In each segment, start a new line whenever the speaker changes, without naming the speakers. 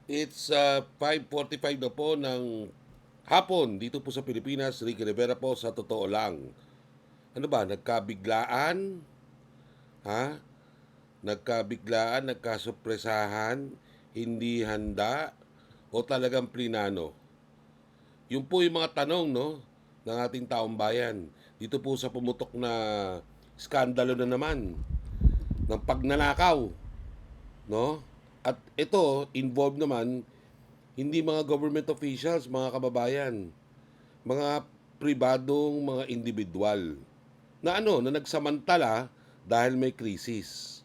It's 5:45 na po ng hapon dito po sa Pilipinas. Ricky Rivera po sa totoo lang. Ano ba, nagkabiglaan? Ha? Nagkabiglaan, nagkasupresahan, hindi handa, o talagang plinano? Yun po yung mga tanong, no, ng ating taong bayan. Dito po sa pumutok na skandalo na naman ng pagnanakaw, no? At ito, involved naman hindi mga government officials, mga kababayan, mga pribadong mga individual na nagsamantala dahil may krisis.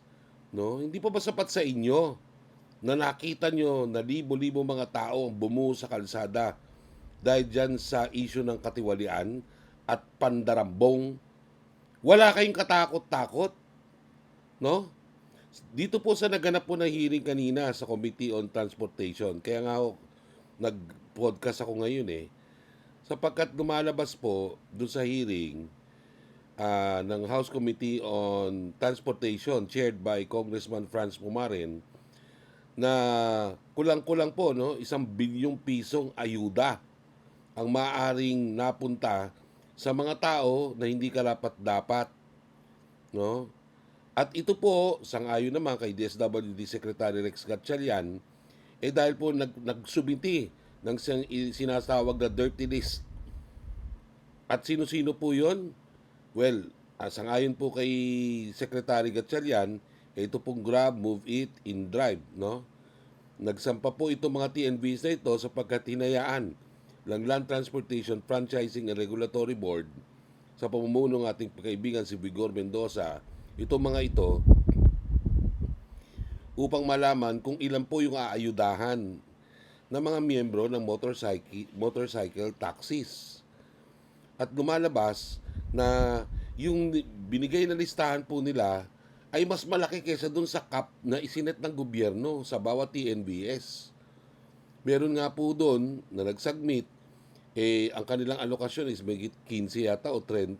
No? Hindi pa ba sapat sa inyo na nakita nyo na libo-libo mga tao ang bumuo sa kalsada dahil dyan sa issue ng katiwalian at pandarambong? Wala kayong katakot-takot, no? Dito po sa naganap po na hearing kanina sa Committee on Transportation, kaya nga ako, nag-podcast ako ngayon sapagkat lumalabas po doon sa hearing ng House Committee on Transportation chaired by Congressman Franz Pumaren na kulang-kulang po, no, 1 bilyong pisong ayuda ang maaaring napunta sa mga tao na hindi karapat-dapat, no? At ito po, sang-ayon naman kay DSWD Secretary Rex Gatchalian, dahil po nagsubiti ng sinasawag na dirty list. At sino-sino po yon? Well, sang-ayon po kay Secretary Gatchalian, ito pong Grab, Move It, InDrive, no? Nagsampa po itong mga TNVs na ito sapagkat hinayaan ng Land Transportation Franchising and Regulatory Board sa pamumuno ng ating kaibigan si Vigor Mendoza, itong mga ito upang malaman kung ilan po yung aayudahan ng mga miyembro ng motorcycle taxis. At lumalabas na yung binigay na listahan po nila ay mas malaki kaysa dun sa cap na isinet ng gobyerno sa bawat TNVS. Meron nga po doon na nagsubmit, ang kanilang alokasyon is may 15 yata o 30.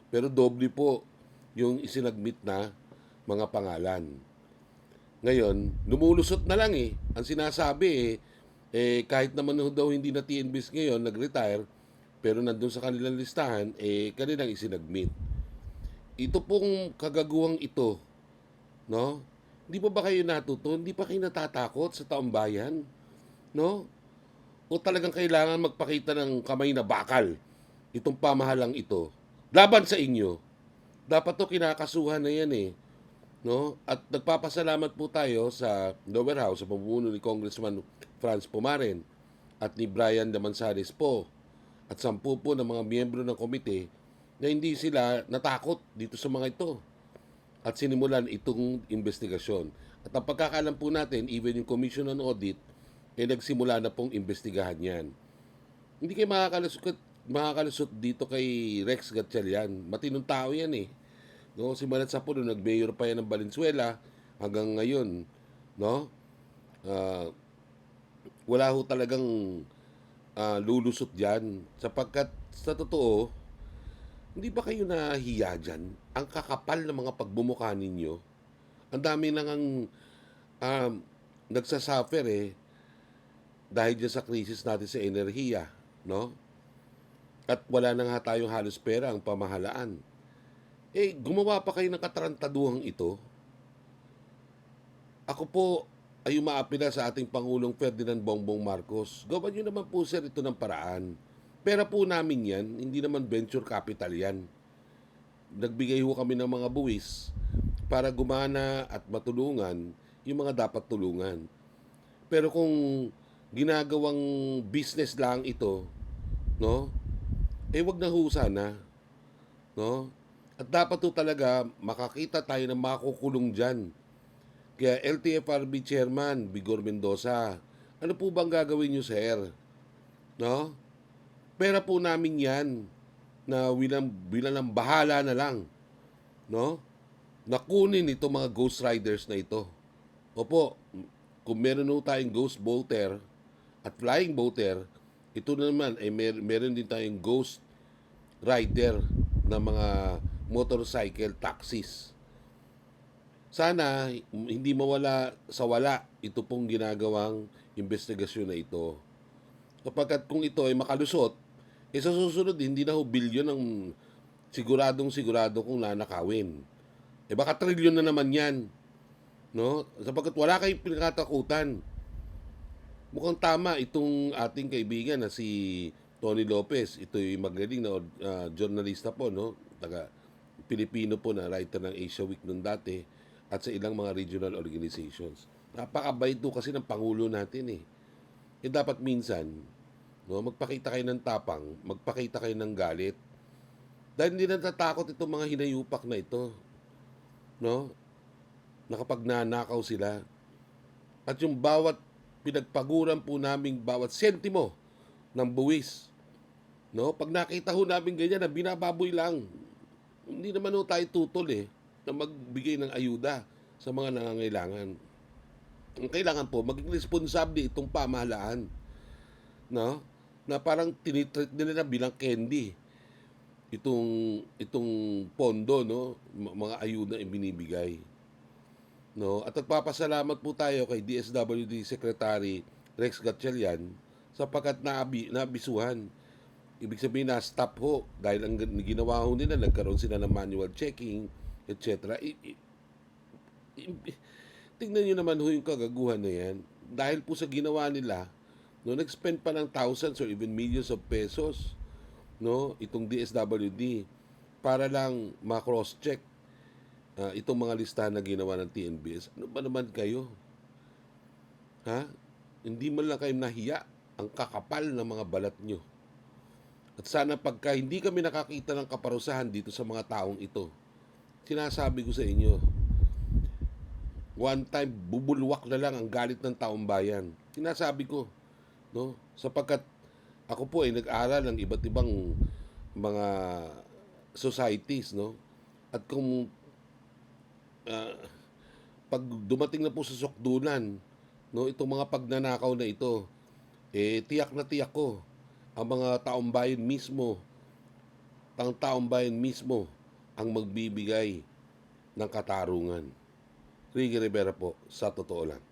Pero doble po yung isinagmit na mga pangalan. Ngayon, lumulusot na lang Ang sinasabi kahit naman daw hindi na TNBs ngayon, nag-retire, pero nandun sa kanilang listahan, kanilang isinagmit. Ito pong kagaguhang ito, no? Hindi pa ba kayo natuto? Hindi pa kayo natatakot sa taong bayan? No? O talagang kailangan magpakita ng kamay na bakal itong pamahalang ito laban sa inyo? Dapat to kinakasuhan na yan no? At nagpapasalamat po tayo sa lower house sa pamumuno ni Congressman Franz Pumaren at ni Brian Damansares po at 10 po ng mga miyembro ng komite na hindi sila natakot dito sa mga ito at sinimulan itong investigasyon. At ang pagkakalam po natin, even yung Commission on Audit, nagsimula na pong investigahan yan. Hindi kayo makakalusot dito kay Rex Gatchalian. Matinong tao yan No, si Manat Sapuno, nag-mayor pa yan ng Valenzuela hanggang ngayon, no? Ah, wala ho talagang lulusot diyan sapagkat sa totoo, hindi ba kayo nahiya diyan? Ang kakapal ng mga pagbumukha ninyo. Ang dami nang ang um, nagsasuffer dahil dyan sa krisis natin sa enerhiya, no? At wala na nga tayong halos pera ang pamahalaan. Gumawa pa kayo ng katarantaduhang ito. Ako po ay umaapila sa ating Pangulong Ferdinand Bongbong Marcos. Gawan nyo naman po sir ito ng paraan. Pera po namin yan, hindi naman venture capital yan. Nagbigay ho kami ng mga buwis para gumana at matulungan yung mga dapat tulungan. Pero kung ginagawang business lang ito, no? Wag na ho sana, no? At dapat to talaga makakita tayo ng makukulong dyan. Kaya LTFRB Chairman Vigor Mendoza, ano po bang gagawin nyo, sir? No? Pera po namin yan na bilang ng bahala na lang. No? Nakunin ito mga ghost riders na ito. Opo, kung meron po tayong ghost boater at flying boater, ito na naman ay meron din tayong ghost rider na mga motorcycle taxis. Sana hindi mawala sa wala ito pong ginagawang investigasyon na ito. Kapagkat kung ito ay makalusot, sa susunod hindi na ho bilyon ang siguradong sigurado kong nanakawin. Baka trilyon na naman yan, no? Sapagkat wala kayong pinakatakutan. Mukhang tama itong ating kaibigan na si Tony Lopez. Ito'y magaling na journalista po, no? Taga Pilipino po na writer ng Asia Week noon dati at sa ilang mga regional organizations. Napakabait do kasi ng Pangulo natin eh. Dapat minsan, no, magpakita kayo ng tapang, magpakita kayo ng galit. Dahil hindi natatakot itong mga hinayupak na ito, no? Na kapag nanakaw sila, at yung bawat pinagpaguran po namin bawat sentimo ng buwis, no? Pag nakita ho namin ganyan na binababoy lang, hindi naman ho tayo tutol na magbigay ng ayuda sa mga nangangailangan. Ang kailangan po, maging responsable itong pamahalaan, no? Na parang tinitreat nila na bilang candy itong pondo, no? Mga ayuda ang binibigay. No? At nagpapasalamat po tayo kay DSWD Secretary Rex Gatchalian sapagkat nabisuhan. Ibig sabihin na stop ho dahil ang ginawa ho nila, nagkaroon sila ng manual checking, etc. Tingnan nyo naman ho yung kagaguhan na yan. Dahil po sa ginawa nila, no, nag-spend pa ng thousands or even millions of pesos, no, itong DSWD para lang ma-cross-check itong mga listahan na ginawa ng TNBS. Ano ba naman kayo? Ha? Hindi man lang kayo nahiya, ang kakapal ng mga balat nyo. At sana pagka hindi kami nakakita ng kaparusahan dito sa mga taong ito, sinasabi ko sa inyo, one time bubulwak na lang ang galit ng taong bayan. Sinasabi ko, no? Sapagkat ako po ay nag-aral ng iba't ibang mga societies, no? At kung pag dumating na po sa sukdulan, no, itong mga pagnanakaw na ito, tiyak na tiyak ko ang mga taong bayan mismo, ang magbibigay ng katarungan. Ricky Rivera po, sa totoo lang.